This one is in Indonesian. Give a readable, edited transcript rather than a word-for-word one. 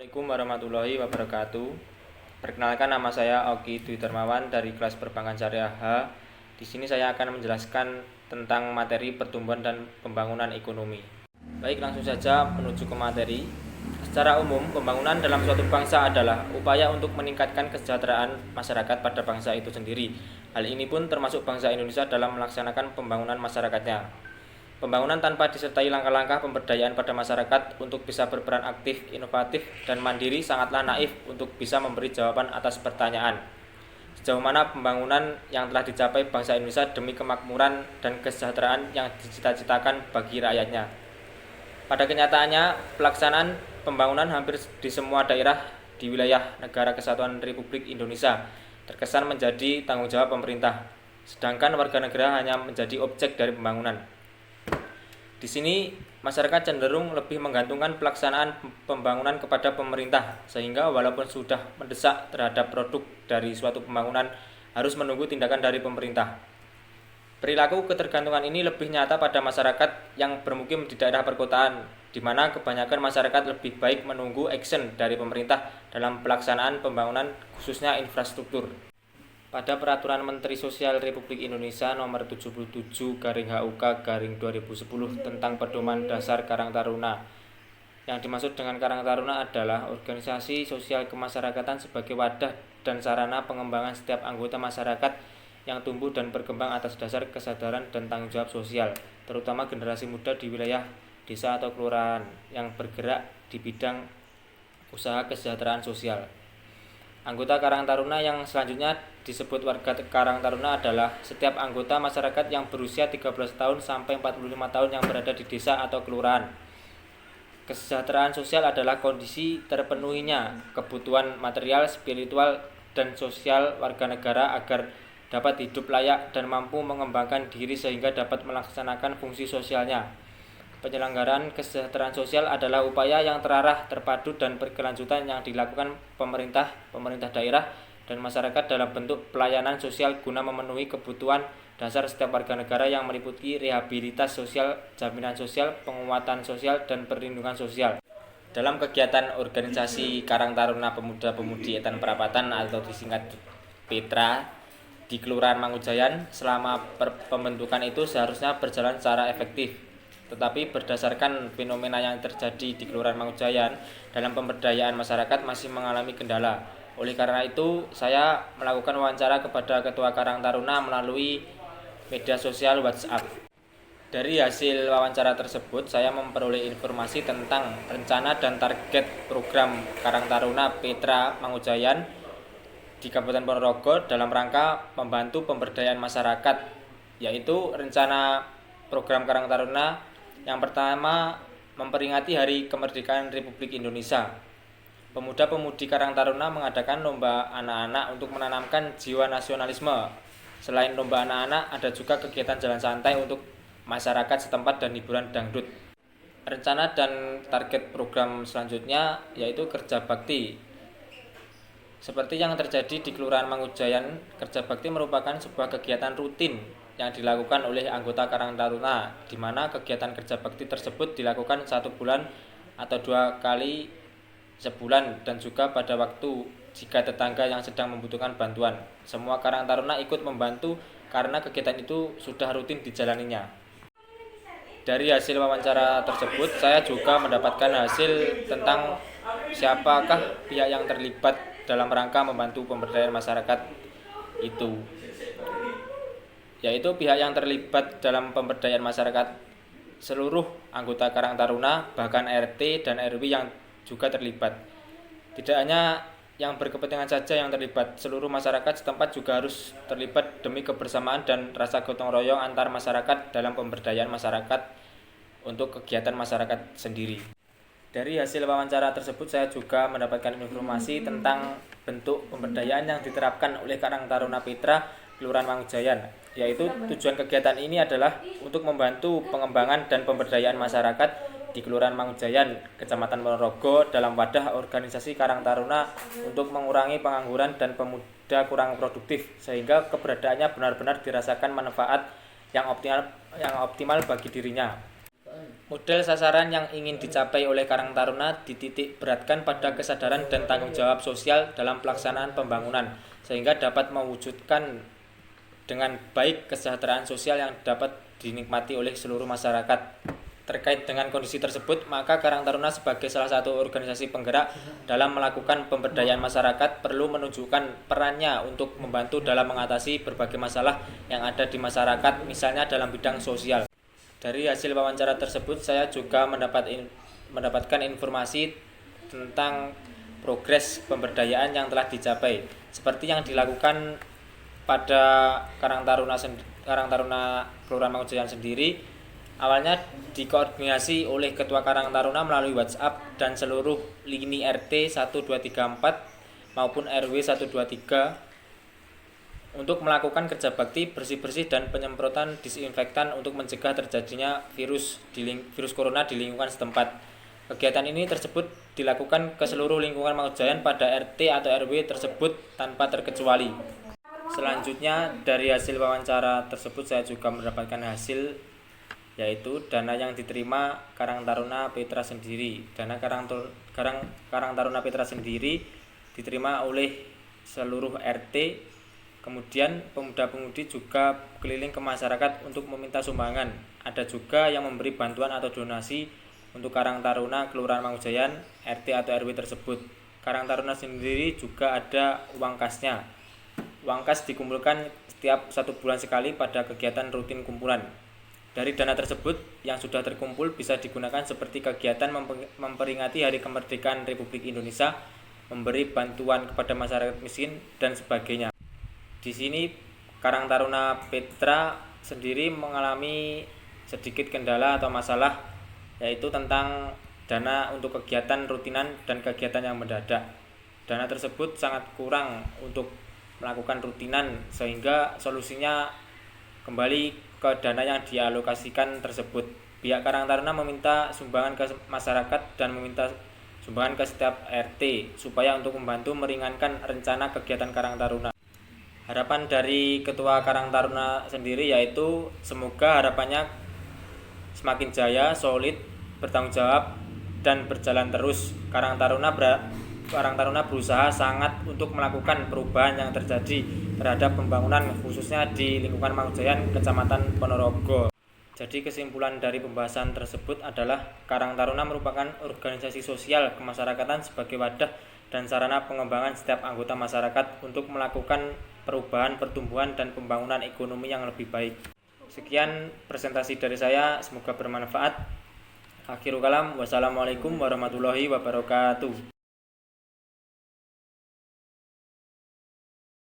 Assalamualaikum warahmatullahi wabarakatuh. Perkenalkan, nama saya Oki Dwi Darmawan dari kelas Perbankan Syariah H. Di sini saya akan menjelaskan tentang materi pertumbuhan dan pembangunan ekonomi. Baik, langsung saja menuju ke materi. Secara umum, pembangunan dalam suatu bangsa adalah upaya untuk meningkatkan kesejahteraan masyarakat pada bangsa itu sendiri. Hal ini pun termasuk bangsa Indonesia dalam melaksanakan pembangunan masyarakatnya. Pembangunan tanpa disertai langkah-langkah pemberdayaan pada masyarakat untuk bisa berperan aktif, inovatif, dan mandiri sangatlah naif untuk bisa memberi jawaban atas pertanyaan sejauh mana pembangunan yang telah dicapai bangsa Indonesia demi kemakmuran dan kesejahteraan yang dicita-citakan bagi rakyatnya. Pada kenyataannya, pelaksanaan pembangunan hampir di semua daerah di wilayah Negara Kesatuan Republik Indonesia terkesan menjadi tanggung jawab pemerintah, sedangkan warga negara hanya menjadi objek dari pembangunan. Di sini, masyarakat cenderung lebih menggantungkan pelaksanaan pembangunan kepada pemerintah, sehingga walaupun sudah mendesak terhadap produk dari suatu pembangunan, harus menunggu tindakan dari pemerintah. Perilaku ketergantungan ini lebih nyata pada masyarakat yang bermukim di daerah perkotaan, di mana kebanyakan masyarakat lebih baik menunggu action dari pemerintah dalam pelaksanaan pembangunan, khususnya infrastruktur. Pada Peraturan Menteri Sosial Republik Indonesia Nomor 77/HUK/2010 tentang Pedoman Dasar Karang Taruna, yang dimaksud dengan Karang Taruna adalah organisasi sosial kemasyarakatan sebagai wadah dan sarana pengembangan setiap anggota masyarakat yang tumbuh dan berkembang atas dasar kesadaran dan tanggung jawab sosial, terutama generasi muda di wilayah desa atau kelurahan yang bergerak di bidang usaha kesejahteraan sosial. Anggota Karang Taruna yang selanjutnya disebut warga Karang Taruna adalah setiap anggota masyarakat yang berusia 13 tahun sampai 45 tahun yang berada di desa atau kelurahan. Kesejahteraan sosial adalah kondisi terpenuhinya kebutuhan material, spiritual, dan sosial warga negara agar dapat hidup layak dan mampu mengembangkan diri sehingga dapat melaksanakan fungsi sosialnya. Penyelenggaraan kesejahteraan sosial adalah upaya yang terarah, terpadu, dan berkelanjutan yang dilakukan pemerintah daerah, dan masyarakat dalam bentuk pelayanan sosial guna memenuhi kebutuhan dasar setiap warga negara yang meliputi rehabilitas sosial, jaminan sosial, penguatan sosial, dan perlindungan sosial. Dalam kegiatan organisasi Karang Taruna Pemuda-Pemudi Etan Perapatan atau disingkat Petra di Kelurahan Mangujayan, selama pembentukan itu seharusnya berjalan secara efektif. Tetapi berdasarkan fenomena yang terjadi di Kelurahan Mangujayan, dalam pemberdayaan masyarakat masih mengalami kendala. Oleh karena itu, saya melakukan wawancara kepada Ketua Karang Taruna melalui media sosial WhatsApp. Dari hasil wawancara tersebut, saya memperoleh informasi tentang rencana dan target program Karang Taruna Petra Mangujayan di Kabupaten Ponorogo dalam rangka membantu pemberdayaan masyarakat, yaitu rencana program Karang Taruna yang pertama, memperingati Hari Kemerdekaan Republik Indonesia. Pemuda-pemudi Karang Taruna mengadakan lomba anak-anak untuk menanamkan jiwa nasionalisme. Selain lomba anak-anak, ada juga kegiatan jalan santai untuk masyarakat setempat dan hiburan dangdut. Rencana dan target program selanjutnya yaitu kerja bakti. Seperti yang terjadi di Kelurahan Mangujayan, kerja bakti merupakan sebuah kegiatan rutin yang dilakukan oleh anggota Karang Taruna, di mana kegiatan kerja bakti tersebut dilakukan 1 bulan atau 2 kali sebulan, dan juga pada waktu jika tetangga yang sedang membutuhkan bantuan. Semua Karang Taruna ikut membantu karena kegiatan itu sudah rutin dijalaninya. Dari hasil wawancara tersebut, saya juga mendapatkan hasil tentang siapakah pihak yang terlibat dalam rangka membantu pemberdayaan masyarakat itu, yaitu pihak yang terlibat dalam pemberdayaan masyarakat seluruh anggota Karang Taruna, bahkan RT dan RW yang juga terlibat. Tidak hanya yang berkepentingan saja yang terlibat, seluruh masyarakat setempat juga harus terlibat demi kebersamaan dan rasa gotong royong antar masyarakat dalam pemberdayaan masyarakat untuk kegiatan masyarakat sendiri. Dari hasil wawancara tersebut, saya juga mendapatkan informasi tentang bentuk pemberdayaan yang diterapkan oleh Karang Taruna Petra Kelurahan Mangujayan, yaitu tujuan kegiatan ini adalah untuk membantu pengembangan dan pemberdayaan masyarakat di Kelurahan Mangujayan, Kecamatan Ponorogo dalam wadah organisasi Karang Taruna untuk mengurangi pengangguran dan pemuda kurang produktif, sehingga keberadaannya benar-benar dirasakan manfaat yang optimal bagi dirinya. Model sasaran yang ingin dicapai oleh Karang Taruna dititik beratkan pada kesadaran dan tanggung jawab sosial dalam pelaksanaan pembangunan, sehingga dapat mewujudkan dengan baik kesejahteraan sosial yang dapat dinikmati oleh seluruh masyarakat. Terkait dengan kondisi tersebut, maka Karang Taruna sebagai salah satu organisasi penggerak dalam melakukan pemberdayaan masyarakat perlu menunjukkan perannya untuk membantu dalam mengatasi berbagai masalah yang ada di masyarakat, misalnya dalam bidang sosial. Dari hasil wawancara tersebut, saya juga mendapatkan informasi tentang progres pemberdayaan yang telah dicapai, seperti yang dilakukan pada Karang Taruna Kelurahan Mangunjayan sendiri. Awalnya dikoordinasi oleh Ketua Karang Taruna melalui WhatsApp dan seluruh lini RT 1234 maupun RW 123 untuk melakukan kerja bakti bersih-bersih dan penyemprotan disinfektan untuk mencegah terjadinya virus corona di lingkungan setempat. Kegiatan ini tersebut dilakukan ke seluruh lingkungan Mangunjayan pada RT atau RW tersebut tanpa terkecuali. Selanjutnya, dari hasil wawancara tersebut saya juga mendapatkan hasil, yaitu dana yang diterima Karang Taruna Petra sendiri. Dana Karang Taruna Petra sendiri diterima oleh seluruh RT. Kemudian pemuda-pemudi juga keliling ke masyarakat untuk meminta sumbangan. Ada juga yang memberi bantuan atau donasi untuk Karang Taruna Kelurahan Mangunjayan RT atau RW tersebut. Karang Taruna sendiri juga ada uang kasnya. Uang kas dikumpulkan setiap 1 bulan sekali pada kegiatan rutin kumpulan. Dari dana tersebut yang sudah terkumpul bisa digunakan seperti kegiatan memperingati Hari Kemerdekaan Republik Indonesia, memberi bantuan kepada masyarakat miskin, dan sebagainya. Di sini Karang Taruna Petra sendiri mengalami sedikit kendala atau masalah, yaitu tentang dana untuk kegiatan rutinan dan kegiatan yang mendadak. Dana tersebut sangat kurang untuk melakukan rutinan, sehingga solusinya kembali ke dana yang dialokasikan tersebut. Pihak Karang Taruna meminta sumbangan ke masyarakat dan meminta sumbangan ke setiap RT supaya untuk membantu meringankan rencana kegiatan Karang Taruna. Harapan dari Ketua Karang Taruna sendiri yaitu semoga harapannya semakin jaya, solid, bertanggung jawab, dan berjalan terus. Karang Taruna berusaha sangat untuk melakukan perubahan yang terjadi terhadap pembangunan khususnya di lingkungan Mangunjayan, Kecamatan Ponorogo. Jadi kesimpulan dari pembahasan tersebut adalah Karang Taruna merupakan organisasi sosial kemasyarakatan sebagai wadah dan sarana pengembangan setiap anggota masyarakat untuk melakukan perubahan, pertumbuhan, dan pembangunan ekonomi yang lebih baik. Sekian presentasi dari saya, semoga bermanfaat. Akhirul kalam, wassalamualaikum warahmatullahi wabarakatuh.